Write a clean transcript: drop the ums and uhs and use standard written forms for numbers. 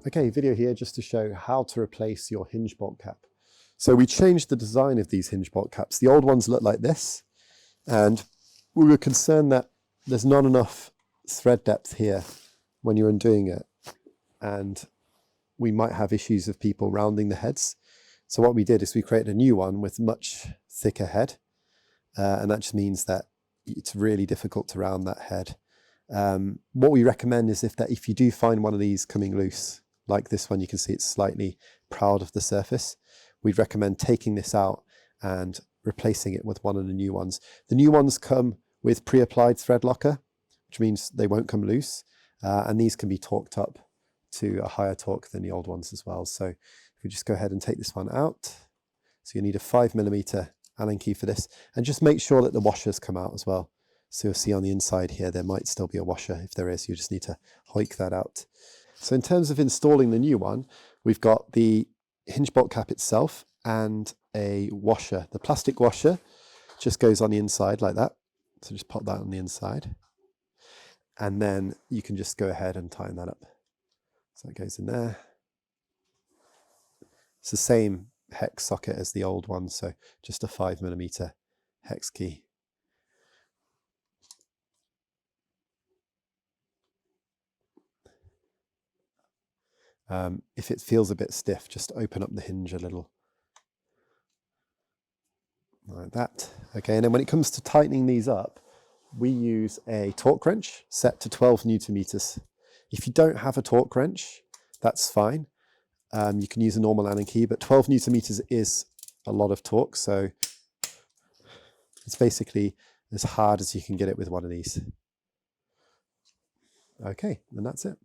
Okay, video here just to show how to replace your hinge bolt cap. So we changed the design of these hinge bolt caps. The old ones look like this, and we were concerned that there's not enough thread depth here when you're undoing it, and we might have issues of people rounding the heads. So what we did is we created a new one with much thicker head, and that just means that it's really difficult to round that head. What we recommend is if you do find one of these coming loose, like this one, you can see it's slightly proud of the surface. We'd recommend taking this out and replacing it with one of the new ones. The new ones come with pre-applied thread locker, which means they won't come loose, and these can be torqued up to a higher torque than the old ones as well. So if we just go ahead and take this one out, so you need a 5mm Allen key for this, and just make sure that the washers come out as well. So you'll see on the inside here, there might still be a washer. If there is, you just need to hoik that out. So in terms of installing the new one, we've got the hinge bolt cap itself and a washer. The plastic washer just goes on the inside like that. So just pop that on the inside. And then you can just go ahead and tighten that up. So it goes in there. It's the same hex socket as the old one, so just a 5mm hex key. If it feels a bit stiff, just open up the hinge a little. Like that. Okay, and then when it comes to tightening these up, we use a torque wrench set to 12 Nm. If you don't have a torque wrench, that's fine. You can use a normal Allen key, but 12 Nm is a lot of torque, so it's basically as hard as you can get it with one of these. Okay, and that's it.